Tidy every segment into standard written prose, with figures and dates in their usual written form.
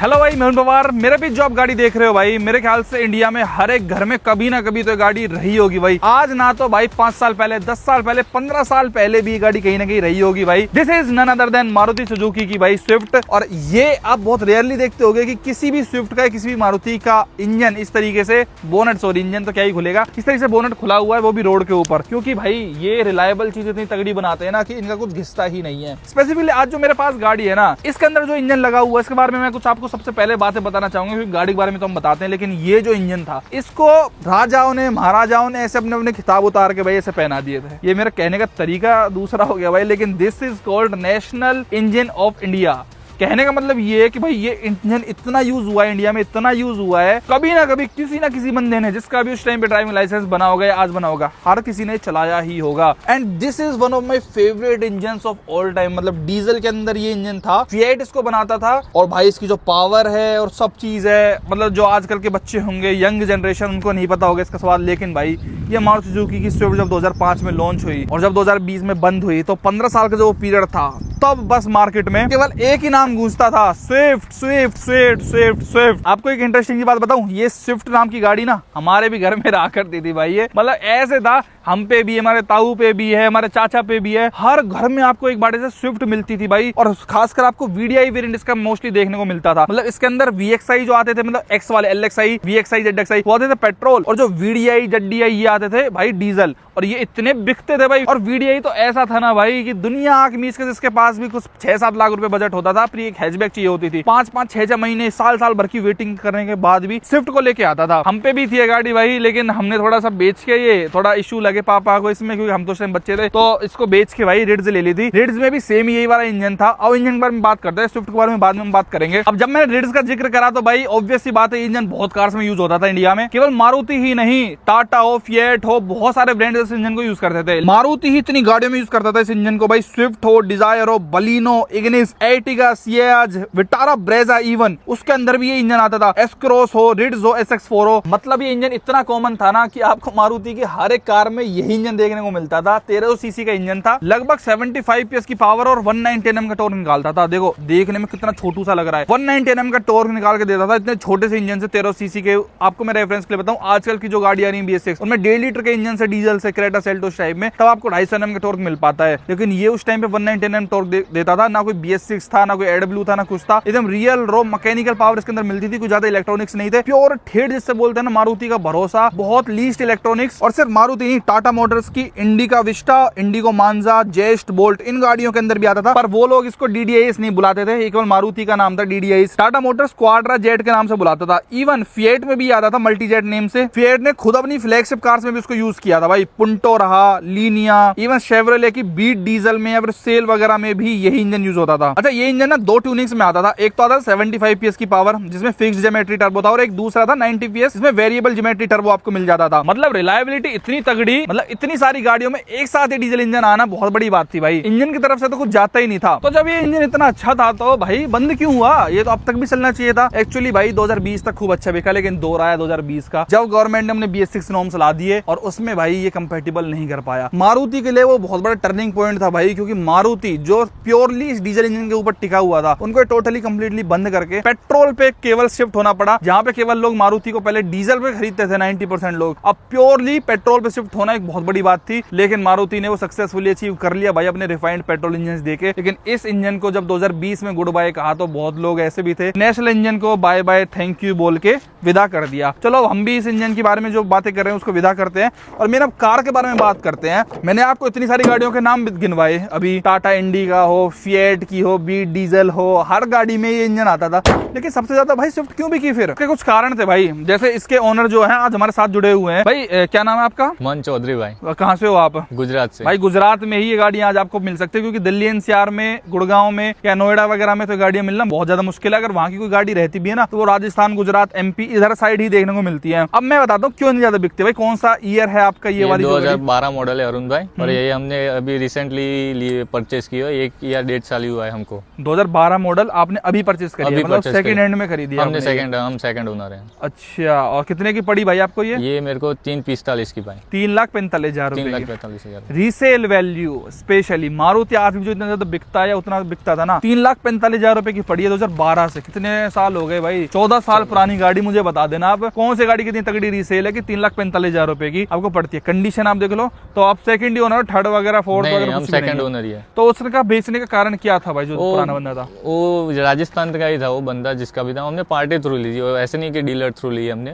Hello भाई, मैं पवार। मेरे भी जो आप गाड़ी देख रहे हो भाई, मेरे ख्याल से इंडिया में हर एक घर में कभी ना कभी तो गाड़ी रही होगी भाई। आज ना तो भाई 5 साल पहले, 10 साल पहले, 15 साल पहले भी ये गाड़ी कहीं ना कहीं रही होगी भाई। This is none other than Maruti Suzuki की भाई स्विफ्ट। और ये आप बहुत रेयरली देखते होगे कि किसी भी स्विफ्ट का, किसी भी मारुति का इंजन इस तरीके से बोनट, सॉरी इंजन तो क्या ही खुलेगा, इस तरीके से बोनट खुला हुआ है, वो भी रोड के ऊपर। क्योंकि भाई ये रिलायबल चीज इतनी तगड़ी बनाते हैं ना कि इनका कुछ घिसता ही नहीं है। स्पेसिफिकली आज जो मेरे पास गाड़ी है ना, इसके अंदर जो इंजन लगा हुआ है, इसके बारे में मैं कुछ आपको सबसे पहले बातें बताना चाहूंगा। क्योंकि गाड़ी के बारे में तो हम बताते हैं, लेकिन ये जो इंजन था, इसको राजाओं ने, महाराजाओं ने ऐसे अपने अपने खिताब उतार के भाई ऐसे पहना दिए थे। ये मेरा कहने का तरीका दूसरा हो गया भाई, लेकिन this is called national engine of India. कहने का मतलब ये है कि भाई ये इंजन इतना यूज हुआ है इंडिया में, इतना यूज हुआ है, कभी ना कभी किसी ना किसी बंदे ने, जिसका भी उस टाइम पे ड्राइविंग लाइसेंस बना होगा या आज बना होगा, हर किसी ने चलाया ही होगा। And this is one of my favourite engines of all time. मतलब डीजल के अंदर ये इंजन था, फिएट इसको बनाता था। और भाई इसकी जो पावर है और सब चीज है, मतलब जो आजकल के बच्चे होंगे, यंग जनरेशन, उनको नहीं पता होगा इसका स्वाद। लेकिन भाई ये मारुति सुजुकी की स्विफ्ट जब 2005 में लॉन्च हुई और जब 2020 में बंद हुई, तो 15 साल का जो पीरियड था, तब बस मार्केट में केवल एक ही नाम गूंजता था, Swift Swift Swift Swift Swift. आपको एक इंटरेस्टिंग बात बताऊं, ये स्विफ्ट नाम की गाड़ी ना हमारे भी घर में रहा करती थी भाई। ये मतलब ऐसे था, हम पे भी है, हमारे ताऊ पे भी है, हमारे चाचा पे भी है, हर घर में आपको एक बार से स्विफ्ट मिलती थी भाई। और खासकर आपको वीडीआई वेरिएंट इसका मोस्टली देखने को मिलता था। मतलब इसके अंदर वीएक्सआई जो आते थे, मतलब एक्स वाले, एलएक्सआई, वीएक्सआई, जेडएक्सआई, वो आते थे पेट्रोल, और जो वीडीआई, जेडडीआई ये आते थे भाई डीजल। और ये इतने बिकते थे भाई। और वीडीआई तो ऐसा था ना भाई कि दुनिया आंख मीच के, जिसके पास भी कुछ 6-7 लाख रुपए बजट होता था, फिर एक हैचबैक चाहिए होती थी, 5-5, 6-6 महीने, साल भर की वेटिंग करने के बाद भी स्विफ्ट को लेके आता था। हम पे भी थी ये गाड़ी भाई, लेकिन हमने थोड़ा सा बेच के, ये थोड़ा इशू लगे पापा को इसमें, क्योंकि हम तो उस टाइम बच्चे थे, तो इसको बेच के भाई रिड्ज ले ली थी। रिड्ज में भी सेम यही वाला इंजन था। अब इंजन के बारे में बात करते हैं, स्विफ्ट के बारे में बाद में हम बात करेंगे। अब जब मैंने रिड्ज का जिक्र करा, तो भाई ऑब्वियस सी बात है, इंजन बहुत कार्स में यूज होता था इंडिया में। केवल मारुति ही नहीं, टाटा हो, फिएट हो, बहुत सारे ब्रांड इस इंजन को यूज करते थे। मारुति ही इतनी गाड़ियों में यूज करता था इस इंजन को भाई। स्विफ्ट हो, डिजायर हो, Baleno, Ignis, Ertiga, Ciaz, Vitara, Brezza, even उसके अंदर भी ये इंजन आता था। एस क्रॉस हो, रिड्ज हो, एसएक्स4 हो। मतलब ये इंजन इतना कॉमन था ना कि आपको मारुति की हर एक कार में यही इंजन देखने को मिलता था। 1300 सीसी का इंजन था, लगभग 75 PS की पावर और 190 Nm का टॉर्क निकालता था। देखो देखने में कितना छोटू सा लग रहा है, 190 Nm का टॉर्क निकाल के देता था इतने छोटे से इंजन से, 1300 सीसी के। आपको मैं रेफरेंस के लिए बताऊं, आजकल की जो गाड़ी आ रही है BS6, उनमें 1.5 लीटर के इंजन से, डीजल से, क्रेटा सेल्टोस टाइप में, तब आपको 250 Nm का टॉर्क मिल पाता है। लेकिन ये उस टाइम पे 190 Nm टॉर्क देता था। ना कोई BS6 था, ना कोई AW था, ना कुछ था। एकदम रियल रॉ मैकेनिकल पावर इसके अंदर मिलती थी। कुछ ज्यादा इलेक्ट्रॉनिक्स नहीं थे, प्योर ठेठ जिससे बोलते हैं ना, मारुति का भरोसा, बहुत लीस्ट इलेक्ट्रॉनिक्स। और सिर्फ मारुति नहीं, टाटा मोटर्स की इंडिका विस्टा, इंडिगो मांजा, जेस्ट, बोल्ट, इन गाड़ियों के अंदर भी आता था। पर वो लोग इसको DDIS नहीं बुलाते थे, केवल मारुति का नाम था DDIS। Tata Motors Quadra jet के नाम से बुलाता था। इवन फिएट में भी आता था मल्टी जेट नेम से। फिएट ने खुद अपनी फ्लैगशिप कार्स में भी उसको यूज किया था भाई। पुंटो रहा, लीनिया, इवन शेवरले की बीट डीजल में या फिर सेल वगैरह में भी यही इंजन यूज होता था। अच्छा, ये इंजन ना 2 ट्यूनिंग्स में आता था। एक तो आता था 75 PS की पावर, जिसमें फिक्स्ड ज्योमेट्री टर्बो था, और एक दूसरा था 90 PS, जिसमें वेरिएबल ज्योमेट्री टर्बो आपको मिल जाता था। मतलब रिलायबिलिटी इतनी तगड़ी, मतलब इतनी सारी गाड़ियों में एक साथ ही डीजल इंजन आना बहुत बड़ी बात थी भाई। इंजन की तरफ से तो कुछ जाता ही नहीं था। तो जब ये इंजन इतना अच्छा था, तो भाई बंद क्यों हुआ? ये तो अब तक भी चलना चाहिए था। एक्चुअली भाई 2020 तक खूब अच्छा बिका, लेकिन दौर आया 2020 का, जब गवर्नमेंट ने अपने BS6 नॉर्म्स ला दिए, और उसमें भाई ये कंपैटिबल नहीं कर पाया। मारुति के लिए वो बहुत बड़ा टर्निंग पॉइंट था भाई, क्योंकि मारुति जो प्योरली इस डीजल इंजन के ऊपर टिका हुआ था, उनको टोटली कंप्लीटली बंद करके पेट्रोल पे केवल शिफ्ट होना पड़ा। जहां पे केवल लोग मारुति को पहले डीजल पे खरीदते थे 90% लोग, अब प्योरली पेट्रोल पे शिफ्ट होना एक बहुत बड़ी बात थी। लेकिन मारुति ने वो सक्सेसफुली अचीव कर लिया भाई अपने रिफाइंड पेट्रोल इंजन देके। लेकिन इस इंजन को जब 2020 में गुड बाय कहा, तो बहुत लोग ऐसे भी थे, नेशनल इंजन को बाय बाय थैंक यू बोल के विदा कर दिया। चलो हम भी इस इंजन के बारे में जो बातें कर रहे हैं उसको विदा करते हैं, और मेरा कार के बारे में बात करते हैं। मैंने आपको इतनी सारी गाड़ियों के नाम गिनवाए अभी, टाटा इंडिका हो, फिएट की हो, बीट डीजल हो, हर गाड़ी में ये इंजन आता था। लेकिन सबसे ज्यादा भाई स्विफ्ट क्यों बिकी? फिर उसके कुछ कारण थे भाई। जैसे इसके ओनर जो है आज हमारे साथ जुड़े हुए हैं भाई। क्या नाम है आपका? मन चौधरी भाई। कहाँ से हो आप? गुजरात से। भाई गुजरात में ही ये गाड़ियां आज आपको मिल सकती है, क्योंकि दिल्ली NCR में, गुड़गांव में या नोएडा वगैरह में तो गाड़ियां मिलना बहुत ज्यादा मुश्किल है। अगर वहाँ की कोई गाड़ी रहती भी है ना, तो वो राजस्थान, गुजरात, MP इधर साइड ही देखने को मिलती है। अब मैं बताता हूँ क्यों नहीं ज्यादा बिकती भाई। कौन सा ईयर है आपका ये वाली? 2012 मॉडल है अरुण भाई, और ये हमने अभी रिसेंटली परचेस की है। 1 या 1.5 साल ही हुआ है हमको। 2012 मॉडल आपने अभी परचेज करी है, मतलब सेकंड हैंड में खरीदी है हमने? हम सेकंड ओनर हैं। अच्छा, और कितने की पड़ी भाई आपको ये मेरे को 345 की पाई। 3,45,000 रुपए। 3,45,000 रीसेल वैल्यू स्पेशली मारुति आज भी जो इतना ज्यादा बिकता है, उतना बिकता था ना, 3,45,000 रुपए की पड़ी है 2012 से। कितने साल हो गए भाई, 14 साल पुरानी गाड़ी। मुझे बता देना आप कौन सी गाड़ी कितनी तगड़ी रीसेल है कि 3,45,000 रुपए की आपको पड़ती है। कंडीशन आप देख लो तो आप सेकंड ओनर, थर्ड वगैरह, फोर्थ वगैरह? हम सेकंड ओनर ही है। तो उसका बेचने का कारण क्या था भाई, जो पुराना बंदा था? वो राजस्थान का ही था वो बंदा, जिसका भी था। हमने पार्टी थ्रू ली थी, ऐसे नहीं कि डीलर थ्रू ली हमने,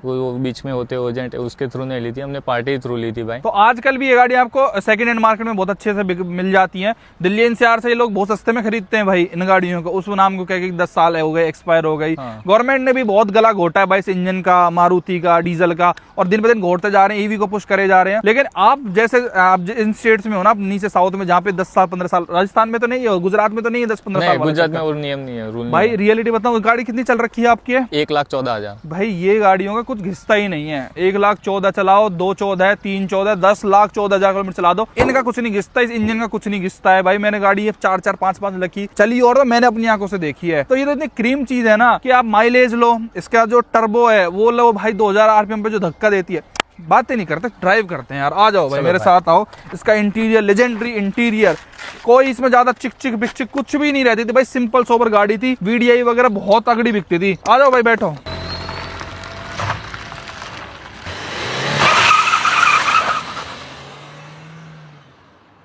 वो बीच में होते एजेंट, उसके थ्रू नहीं ली थी हमने, पार्टी थ्रू ली थी भाई। तो आजकल भी ये गाड़ी आपको सेकंड हैंड मार्केट में बहुत अच्छे से मिल जाती है। दिल्ली एनसीआर से ये लोग बहुत सस्ते में खरीदते हैं भाई इन गाड़ियों को। उस नाम को क्या कि 10 साल हो गए, एक्सपायर हो गई। गवर्नमेंट ने भी बहुत गला घोटा है भाई इस इंजन का, मारुति का, डीजल का, और दिन ब दिन घोटते जा रहे हैं, ईवी को पुश करे जा रहे हैं। लेकिन आप जैसे आप इन स्टेट्स में हो ना, नीचे साउथ में, जहाँ पे 10 साल 15 साल, राजस्थान में तो नहीं है, गुजरात में तो नहीं है 10-15 साल। गुजरात में वो नियम नहीं है, रूल भाई। रियलिटी बताऊं, गाड़ी कितनी चल रखी है आपकी? 1,14,000। भाई ये गाड़ियों का कुछ घिसता ही नहीं है। 1,14,000 चलाओ, 2,14,000, 3,14,000, 10,14,000 किलोमीटर चला दो, इनका कुछ नहीं घिसता, इस इंजन का कुछ नहीं घिसता है भाई। मैंने गाड़ी 4-4, 5-5 लगी चली और मैंने अपनी आंखों से देखी है। तो ये तो इतनी क्रीम चीज है ना कि आप माइलेज लो, इसका जो टर्बो है वो लो भाई, 2000 आरपीएम पे जो धक्का देती है, बातें नहीं करते, ड्राइव करते हैं यार। आ जाओ भाई मेरे साथ आओ। इसका इंटीरियर लेजेंडरी इंटीरियर, कोई इसमें ज्यादा चिक चिक बिक चिक कुछ भी नहीं रहती थी भाई। सिंपल सोबर गाड़ी थी, वीडीआई वगैरह बहुत तगड़ी बिकती थी। आ जाओ भाई, बैठो।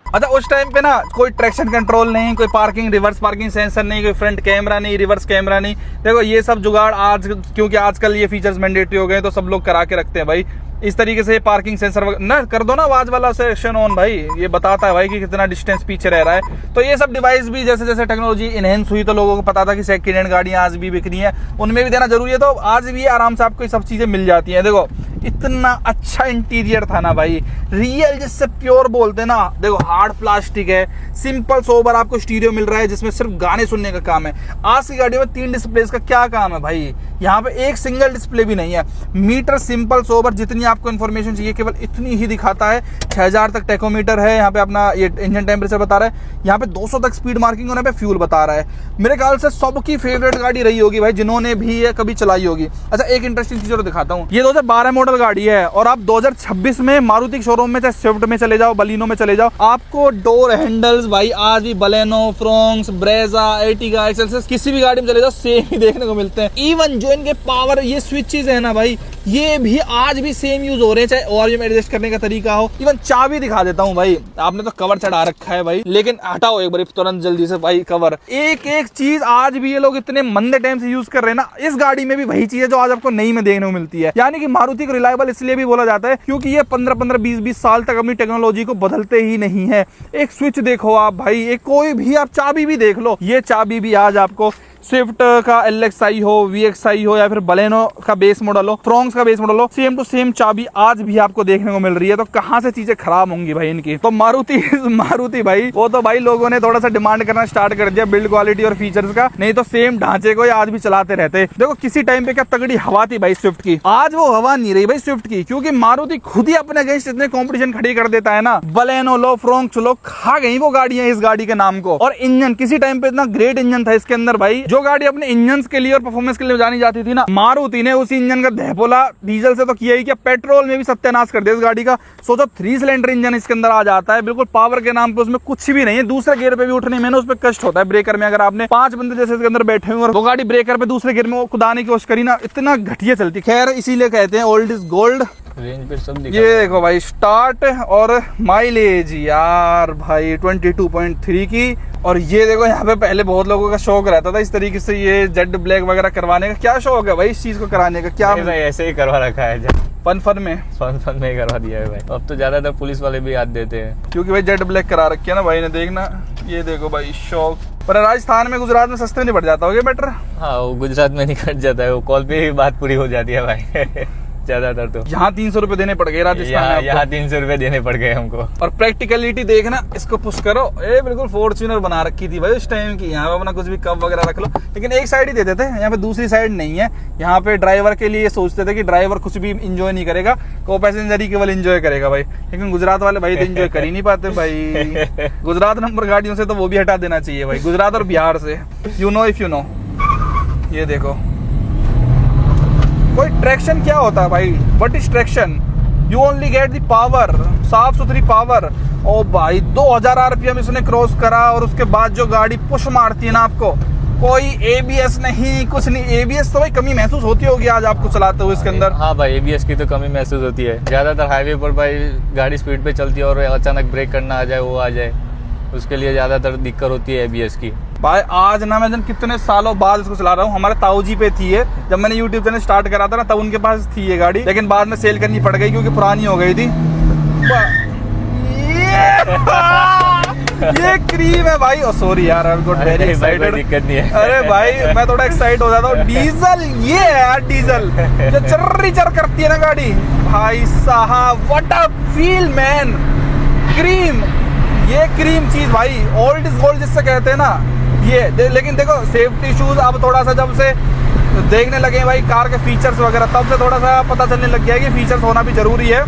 अच्छा, उस टाइम पे ना कोई ट्रैक्शन कंट्रोल नहीं, कोई पार्किंग रिवर्स पार्किंग सेंसर नहीं, कोई फ्रंट कैमरा नहीं, रिवर्स कैमरा नहीं। देखो ये सब जुगाड़ आज, क्योंकि आजकल ये फीचर्स मैंडेटरी हो गए तो सब लोग करा के रखते हैं भाई। इस तरीके से पार्किंग सेंसर ना कर दो ना, आवाज वाला सेक्शन ऑन भाई, ये बताता है भाई कि कितना डिस्टेंस पीछे रह रहा है। तो ये सब डिवाइस भी जैसे जैसे टेक्नोलॉजी इनहेंस हुई तो लोगों को पता था कि सेकंड हैंड गाड़ियां आज भी बिकनी है, उनमें भी देना जरूरी है। तो आज भी आराम से आपको ये सब चीजें मिल जाती हैं। देखो इतना अच्छा इंटीरियर था ना भाई, रियल जिससे प्योर बोलते ना। देखो हार्ड प्लास्टिक है, सिंपल सोबर आपको स्टीरियो मिल रहा है जिसमें सिर्फ गाने सुनने का काम है। आज की गाड़ियों में 3 डिस्प्ले का क्या काम है भाई, यहाँ पे एक सिंगल डिस्प्ले भी नहीं है। मीटर सिंपल सोबर, जितनी आपको इन्फॉर्मेशन चाहिए केवल इतनी ही दिखाता है। 6000 तक टेकोमीटर है, यहाँ पे अपना ये इंजन टेम्परेचर बता रहा है, यहाँ पे 200 तक स्पीड मार्किंग होने पे फ्यूल बता रहा है। मेरे ख्याल से सबकी फेवरेट गाड़ी रही होगी भाई, जिन्होंने भी ये कभी चलाई होगी। अच्छा, एक इंटरेस्टिंग चीज और दिखाता हूँ। ये 2012 मॉडल गाड़ी है और आप 2026 में मारुति के शोरूम में, चाहे स्विफ्ट में चले जाओ, बलिनो में चले जाओ, आपको डोर हैंडल्स भाई आज भी बलेनो, फ्रोंक्स, ब्रेजा, एर्टिगा, एक्सेल्सियस, किसी भी गाड़ी में चले जाओ सेम ही देखने को मिलते हैं। इवन जो इनके पावर ये स्विचेस है ना भाई, ये भी आज भी सेम यूज हो रहे हैं, चाहे और में एडजस्ट करने का तरीका हो। इवन चाबी दिखा देता हूँ भाई, आपने तो कवर चढ़ा रखा है भाई, लेकिन हटाओ एक बार तुरंत जल्दी से भाई कवर। एक एक चीज आज भी ये लोग इतने मंदे टाइम से यूज कर रहे हैं ना, इस गाड़ी में भी वही चीज है जो आज आपको नई में देखने को मिलती है। यानी कि मारुति को रिलायबल इसलिए भी बोला जाता है क्योंकि ये 15-15, 20-20 साल तक अपनी टेक्नोलॉजी को बदलते ही नहीं है। एक स्विच देखो आप भाई, एक कोई भी आप चाबी भी देख लो, ये चाबी भी आज आपको स्विफ्ट का LXi हो, VXi हो, या फिर बलेनो का बेस मॉडल हो, फ्रोंक्स का बेस मॉडल हो, सेम टू सेम चाबी आज भी आपको देखने को मिल रही है। तो कहां से चीजें खराब होंगी भाई इनकी। तो मारुति भाई, वो तो भाई लोगों ने थोड़ा सा डिमांड करना स्टार्ट कर दिया बिल्ड क्वालिटी और फीचर्स का, नहीं तो सेम ढांचे को आज भी चलाते रहते। देखो किसी टाइम पे क्या तगड़ी हवा थी भाई स्विफ्ट की, आज वो हवा नहीं रही भाई स्विफ्ट की, क्योंकि मारुति खुद ही अपने अगेंस्ट इतने कॉम्पिटिशन खड़ी कर देता है ना। बलेनो लो, फ्रोंक्स लो, खा गई वो गाड़ियां इस गाड़ी के नाम को। और इंजन किसी टाइम पे इतना ग्रेट इंजन था इसके अंदर भाई, जो गाड़ी अपने इंजन के लिए और परफॉर्मेंस के लिए जानी जाती थी ना, मारुति ने उसी इंजन का दहपोला डीजल से तो किया ही, क्या पेट्रोल में भी सत्यानाश कर दिया इस गाड़ी का। सोचो 3 सिलेंडर इंजन इसके अंदर आ जाता है, बिल्कुल पावर के नाम पे उसमें कुछ भी नहीं है। दूसरे गियर पे भी उठने में ना उसमें कष्ट होता है, ब्रेकर में अगर आपने 5 बंदे जैसे इसके अंदर बैठे हुए और वो गाड़ी ब्रेकर पे दूसरे गियर में खुदाने की कोशिश करी ना, इतना घटिया चलती। खैर इसीलिए कहते हैं ओल्ड इज गोल्ड। रेंज पे सब ये देखो भाई स्टार्ट और माइलेज यार भाई 22.3 की। और ये देखो यहाँ पे पहले बहुत लोगों का शौक रहता था इस तरीके से ये जेड ब्लैक वगैरह करवाने का। क्या शौक है भाई इस चीज को कराने का? क्या भाई ऐसे ही करवा रखा है, फन में ही करवा दिया है भाई। अब तो ज्यादातर पुलिस वाले भी याद देते हैं, क्योंकि भाई जेड ब्लैक करा रखी है ना भाई ने। देखना ये देखो भाई शौक। पर राजस्थान में, गुजरात में सस्ते नहीं पड़ जाता होगा बेटर? हाँ वो गुजरात में नहीं कट जाता है, वो कॉल पे ही बात पूरी हो जाती है भाई। ज्यादातर तो यहाँ 300 रुपए देने पड़ गए राजस्थान में यहाँ आपको। 300 रुपए देने पड़ गए हमको। और प्रैक्टिकलिटी देखना, इसको पुश करो, ये बिल्कुल फॉर्च्यूनर बना रखी थी भाई उस टाइम की। यहाँ पे अपना कुछ भी कप वगैरह रख लो, लेकिन एक साइड ही देते थे, यहाँ पे दूसरी साइड नहीं है। यहाँ पे ड्राइवर के लिए सोचते थे कि ड्राइवर कुछ भी इंजॉय नहीं करेगा, को पैसेंजर ही केवल इंजॉय करेगा भाई। लेकिन गुजरात वाले भाई तो इंजॉय कर ही नहीं पाते भाई। गुजरात नंबर गाड़ियों से तो वो भी हटा देना चाहिए भाई, गुजरात और बिहार से। You know if you know. ये देखो, कोई ट्रैक्शन क्या होता है भाई, what is traction? You only get the power, साफ सुथरी पावर। ओ भाई 2000 आरपीएम इसने क्रॉस करा, और उसके बाद जो गाड़ी पुश मारती है ना आपको, कोई एबीएस नहीं, कुछ नहीं। एबीएस तो भाई कमी महसूस होती होगी आज आपको चलाते हुए इसके अंदर। हाँ भाई, एबीएस की तो कमी महसूस होती है। ज्यादातर हाईवे पर भाई गाड़ी स्पीड पे चलती है और अचानक ब्रेक करना आ जाए, वो आ जाए, उसके लिए ज्यादातर दिक्कत होती है एबीएस की। भाई आज ना मैं कितने सालों बाद इसको चला रहा हूँ। हमारे ताऊ जी पे थी ये, जब मैंने यूट्यूब चैनल स्टार्ट करा था ना, तब उनके पास थी ये गाड़ी, लेकिन बाद में सेल करनी पड़ गई क्योंकि पुरानी हो गई थी। ये क्रीम है भाई। ओ सॉरी यार, आई गॉट वेरी एक्साइटेड। दिक्कत नहीं है। अरे भाई मैं थोड़ा एक्साइट हो जाता हूँ। डीजल, ये है यार डीजल जो चर्री चर करती है ना गाड़ी, भाई साहब what a feel man. Cream, ये क्रीम चीज भाई, ओल्ड इज गोल्ड जिससे कहते हैं ना ये। लेकिन देखो सेफ्टी इश्यूज अब थोड़ा सा जब से देखने लगे भाई कार के फीचर्स वगैरह, तब से थोड़ा सा पता चलने लग गया है कि फीचर्स होना भी जरूरी है।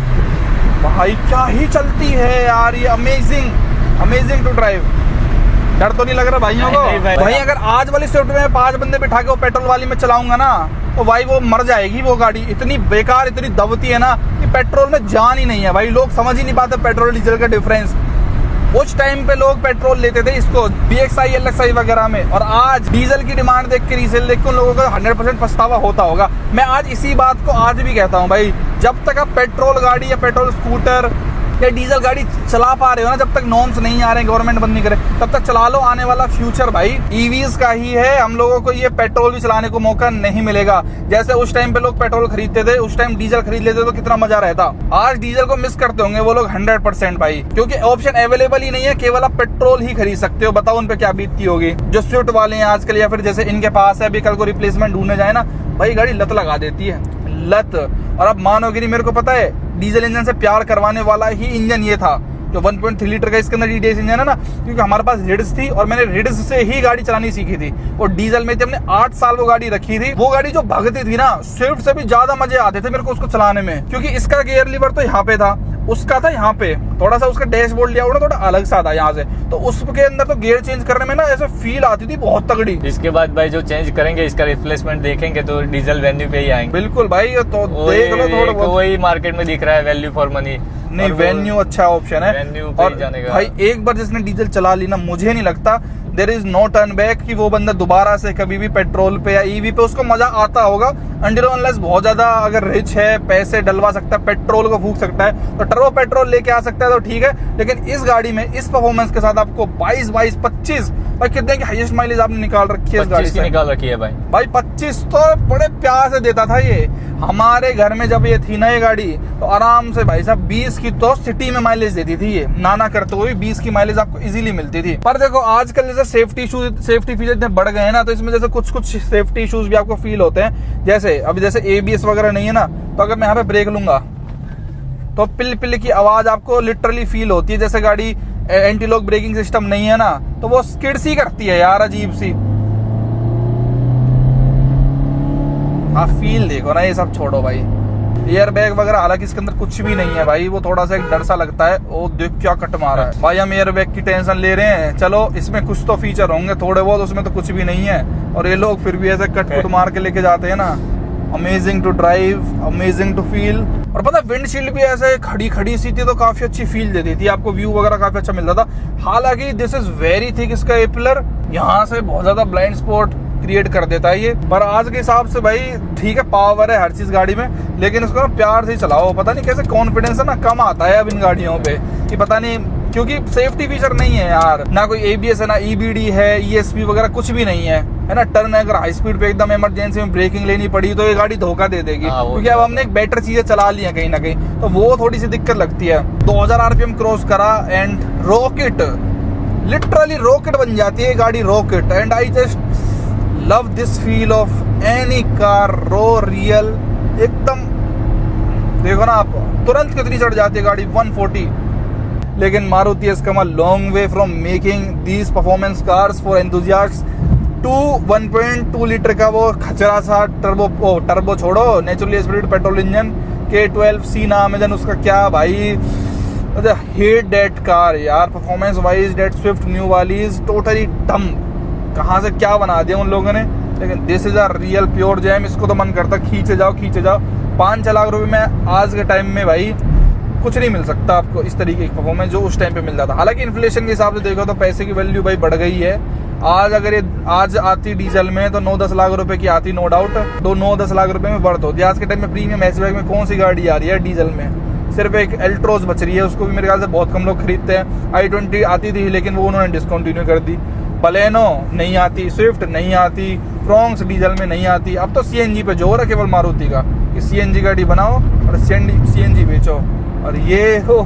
भाई क्या ही चलती है यार ये, अमेजिंग टू ड्राइव। डर तो नहीं लग रहा भाइयों को? भाई अगर आज वाली स्विफ्ट में 5 बंदे बिठा के वो पेट्रोल वाली में चलाऊंगा ना, तो भाई वो मर जाएगी वो गाड़ी। इतनी बेकार, इतनी दबती है ना कि पेट्रोल में जान ही नहीं है भाई। लोग समझ ही नहीं पाते पेट्रोल डीजल का डिफरेंस। उस टाइम पे लोग पेट्रोल लेते थे इसको BXI LXI वगैरह में, और आज डीजल की डिमांड देख के, रीसेल देख के उन लोगों को 100% पछतावा होता होगा। मैं आज इसी बात को आज भी कहता हूँ भाई, जब तक आप पेट्रोल गाड़ी या पेट्रोल स्कूटर या डीजल गाड़ी चला पा रहे हो ना, जब तक नॉर्म्स नहीं आ रहे हैं, गवर्नमेंट बंद नहीं करे, तब तक चला लो। आने वाला फ्यूचर भाई ईवीज का ही है। हम लोगों को ये पेट्रोल भी चलाने को मौका नहीं मिलेगा। जैसे उस टाइम पे लोग पेट्रोल खरीदते थे, उस टाइम डीजल खरीद लेते तो कितना मजा रहता। आज डीजल को मिस करते होंगे वो लोग 100% भाई, क्योंकि ऑप्शन अवेलेबल ही नहीं है। केवल आप पेट्रोल ही खरीद सकते हो। बताओ उन पे क्या बीतती होगी जो स्विफ्ट वाले हैं आजकल, या फिर जैसे इनके पास है, अभी कल को रिप्लेसमेंट ढूंढने जाए ना भाई, गाड़ी लत लगा देती है, लत। और अब मानोगे नहीं, मेरे को पता है डीजल इंजन से प्यार करवाने वाला ही इंजन ये था, जो 1.3 लीटर का इसके अंदर DDS इंजन है ना, क्योंकि हमारे पास रिड्स थी और मैंने रिड्स से ही गाड़ी चलानी सीखी थी। और डीजल में हमने 8 साल वो गाड़ी रखी थी। वो गाड़ी जो भागती थी ना, स्विफ्ट से भी ज्यादा मजे आते थे मेरे को उसको चलाने में, क्योंकि इसका गियर लीवर तो यहाँ पे था, उसका था यहाँ पे, थोड़ा सा उसका डैशबोर्ड लिया हुआ थोड़ा अलग सा था यहाँ से, तो उसके अंदर तो गियर चेंज करने में ना ऐसे फील आती थी बहुत तगड़ी। इसके बाद भाई जो चेंज करेंगे, इसका रिप्लेसमेंट देखेंगे तो डीजल वेन्यू पे ही आएंगे। बिल्कुल भाई, तो देख लो थोड़ा बहुत, वही मार्केट में दिख रहा है, वैल्यू फॉर मनी। नहीं, वेन्यू अच्छा ऑप्शन है। वेन्यू पे ही जाने का भाई एक बार जिसने डीजल चला ली ना, मुझे नहीं लगता there is no turn back कि वो बंदा दोबारा से कभी भी पेट्रोल पे या ईवी पे उसको मजा आता होगा। अंडर अनलेस बहुत ज्यादा अगर रिच है, पैसे डलवा सकता है, पेट्रोल को फूक सकता है, तो टर्बो पेट्रोल लेके आ सकता है तो ठीक है। लेकिन इस गाड़ी में इस परफॉर्मेंस के साथ आपको 22-25 भाई कितने की हाईएस्ट माइलेज आपने निकाल रखी है इस गाड़ी से? निकाल रखी है भाई 25 तो बड़े प्यार से देता था ये। हमारे घर में जब ये थी ना ये गाड़ी, तो आराम से भाई साहब 20 की तो सिटी में माइलेज देती थी ये, नाना करते हुए 20 की माइलेज आपको इजीली मिलती थी। पर देखो आजकल जैसे सेफ्टी फीचर इतने बढ़ गए हैं ना, तो इसमें जैसे कुछ सेफ्टी इश्यूज भी आपको फील होते हैं। जैसे अभी जैसे ABS वगैरह नहीं है ना, तो अगर मैं यहाँ पे ब्रेक लूंगा तो पिल पिल की आवाज आपको लिटरली फील होती है। जैसे गाड़ी एंटी लॉक ब्रेकिंग सिस्टम नहीं है ना, तो वो स्किड सी करती है यार, अजीब सी। आप फील देखो ना, ये सब छोड़ो भाई। एयर बैग वगैरह हालांकि इसके अंदर कुछ भी नहीं है भाई, वो थोड़ा सा एक डर सा लगता है। ओ देख क्या कट मारा है भाई, हम एयर बैग की टेंशन ले रहे हैं। चलो इसमें कुछ तो फीचर होंगे थोड़े बहुत, उसमें तो कुछ भी नहीं है, और ये लोग फिर भी ऐसे कट मार के लेके जाते हैं ना। Amazing to drive, amazing to feel. और पता विंडशील्ड भी ऐसे खड़ी सी थी तो काफी अच्छी फील देती थी आपको, व्यू वगैरह काफी अच्छा मिलता था। हालांकि दिस इज वेरी थिक, इसका ए पिलर यहाँ से बहुत ज्यादा ब्लाइंड स्पॉट क्रिएट कर देता है ये। पर आज के हिसाब से भाई ठीक है, पावर है हर चीज गाड़ी में, लेकिन इसको ना प्यार से ही चलाओ। पता नहीं कैसे कॉन्फिडेंस है ना कम आता है अब इन गाड़ियों पे, कि पता नहीं क्योंकि सेफ्टी फीचर नहीं है यार, ना कोई ABS है, ना EBD है, ESP वगैरह कुछ भी नहीं है, है ना। टर्न अगर हाई स्पीड पे एकदम इमरजेंसी में ब्रेकिंग लेनी पड़ी तो ये गाड़ी धोखा दे देगी, क्योंकि अब हमने एक बेटर चीजें चला ली है कहीं ना कहीं, तो वो थोड़ी सी दिक्कत लगती है। 2000 RPM क्रॉस करा एंड रॉकेट, लिटरली रॉकेट बन जाती है गाड़ी, rocket. And I just love this feel of any car, raw real, एकदम देखो ना आप, तुरंत कितनी चढ़ जाती है गाड़ी, 140। लेकिन Maruti has come a long way from making these performance cars for enthusiasts to 1.2 litre का वो खचरा सा टर्बो छोड़ो, naturally aspirated petrol engine K12C नाम है जन उसका, क्या भाई हेट दैट कार यार। Performance wise that Swift new वाली इज टोटली डम, कहाँ से क्या बना दिया उन लोगों ने। लेकिन this is a real pure jam, इसको तो मन करता खींचे जाओ खींचे जाओ। 5-6 लाख रुपए में आज के टाइम में भाई कुछ नहीं मिल सकता आपको इस तरीके की परफॉर्मेंस जो उस टाइम पे मिल जाता। हालांकि इन्फ्लेशन के हिसाब से देखो तो पैसे की वैल्यू भाई बढ़ गई है। आज अगर ये आज आती डीजल में तो 9-10 लाख रुपए की आती, नो डाउट। 9-10 लाख रुपए में बढ़त होती है। आज के टाइम में प्रीमियम हैचबैक में कौन सी गाड़ी आ रही है डीजल में? सिर्फ एक एल्ट्रोज बच रही है, उसको भी मेरे ख्याल से बहुत कम लोग खरीदते हैं। i20 आती थी लेकिन वो उन्होंने डिसकंटिन्यू कर दी। बलेनो नहीं आती, स्विफ्ट नहीं आती, फ्रोंक्स डीजल में नहीं आती। अब तो सीएनजी पे जोर है केवल मारुति का कि सीएनजी गाड़ी बनाओ और सीएनजी बेचो। और ये हो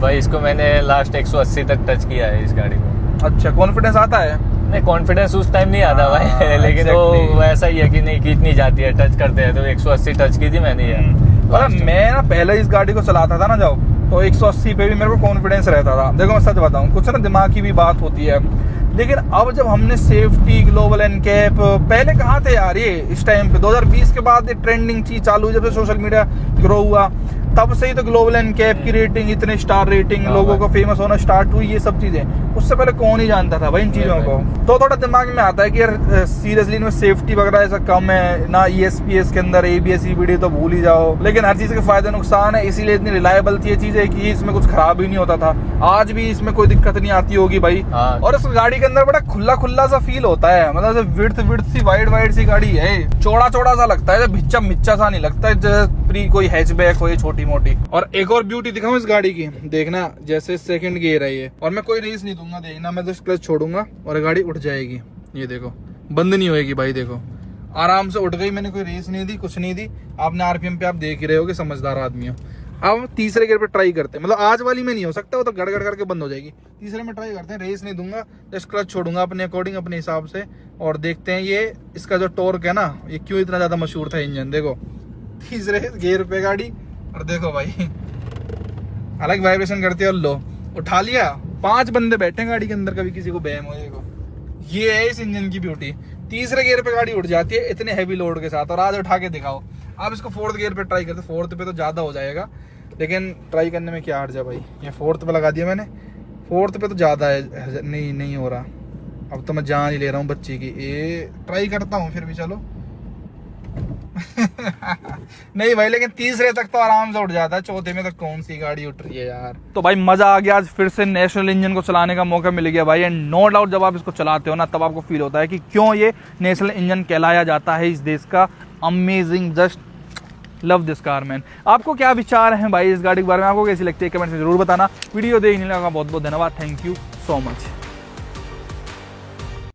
भाई इसको मैंने लास्ट 180 तक टच किया है इस गाड़ी को। अच्छा, कॉन्फिडेंस आता है? नहीं, कॉन्फिडेंस उस टाइम नहीं आता भाई लेकिन exactly. वो ऐसा ही है कि नहीं कितनी जाती है, टच करते हैं तो 180 टच की थी मैंने यार। मैं ना पहले इस गाड़ी को चलाता था ना जब, तो 180 पे भी मेरे को कॉन्फिडेंस रहता था। देखो मैं सच बताऊं, कुछ ना दिमाग की भी बात होती है। लेकिन अब जब हमने सेफ्टी, ग्लोबल एनकैप, पहले कहाँ थे यार ये इस टाइम पे? 2020 के बाद ये ट्रेंडिंग चीज चालू हुई, जब से सोशल मीडिया ग्रो हुआ तब से ही तो ग्लोबल एनकैप की रेटिंग, इतने स्टार रेटिंग, लोगों को फेमस होना स्टार्ट हुई, ये सब चीजें। उससे पहले कौन ही जानता था भाई इन चीजों को। तो थोड़ा दिमाग में आता है कि यार सीरियसली इनमें सेफ्टी वगैरह ऐसा कम है ना, ESPS के अंदर ABS EBD तो भूल ही जाओ। लेकिन हर चीज के फायदे नुकसान है, इसीलिए इतनी रिलायबल थी ये चीजें कि इसमें कुछ खराब ही नहीं होता था। आज भी इसमें कोई दिक्कत नहीं आती होगी भाई। और इस गाड़ी के अंदर बड़ा खुला खुला सा फील होता है, मतलब विड्थ सी वाइड सी गाड़ी है, चौड़ा सा लगता है, भिच्चा मिच्चा सा नहीं लगता है जैसे कोई हैचबैक हो ये छोटी मोटी। और एक और ब्यूटी दिखाऊं इस गाड़ी की, देखना जैसे सेकंड गियर है ये, और मैं कोई रेस नहीं दूंगा, देखना मैं जस्ट क्लच छोड़ूंगा और गाड़ी उठ जाएगी। ये देखो बंद नहीं होएगी भाई, देखो आराम से उठ गई। मैंने कोई रेस नहीं दी, कुछ नहीं दी। आपने RPM पे आप देख ही रहे होगे, समझदार आदमी हो। अब तीसरे गियर पे ट्राई करते हैं, मतलब आज वाली में नहीं हो सकता, वो तो गड़गड़ करके बंद हो जाएगी। तीसरे में ट्राई करते हैं, रेस नहीं दूंगा, जस्ट क्लच छोड़ूंगा अपने अकॉर्डिंग, अपने हिसाब से, और देखते हैं ये इसका जो टॉर्क है ना, ये क्यों इतना ज्यादा मशहूर था इंजन। देखो तीसरे गियर पे गाड़ी, और देखो भाई अलग वाइब्रेशन करती है, और लो उठा लिया। 5 बंदे बैठे गाड़ी के अंदर, कभी किसी को बहम हो। देखो ये है इस इंजन की ब्यूटी, तीसरे गियर पे गाड़ी उठ जाती है इतने हैवी लोड के साथ। और आज उठा के दिखाओ आप इसको 4th गियर पे ट्राई करते। 4th पे तो ज्यादा हो जाएगा, लेकिन ट्राई करने में क्या हर्ज है भाई। ये 4th पे लगा दिया मैंने, 4th पे तो ज्यादा है, नहीं हो रहा। अब तो मैं जान ही ले रहा हूँ बच्ची की। ये ट्राई करता हूँ फिर भी, चलो नहीं भाई, लेकिन तीसरे तक तो आराम से उठ जाता है, चौथे में तो कौन सी गाड़ी उठ रही है यार। तो भाई मजा आ गया, आज फिर से नेशनल इंजन को चलाने का मौका मिल गया भाई। एंड नो डाउट जब आप इसको चलाते हो ना, तब आपको फील होता है कि क्यों ये नेशनल इंजन कहलाया जाता है इस देश का। Amazing, just love this car man. आपको क्या विचार हैं भाई इस गाड़ी के बारे में, आपको कैसी लगती है कमेंट में जरूर बताना। वीडियो देखने का बहुत बहुत धन्यवाद, थैंक यू सो मच।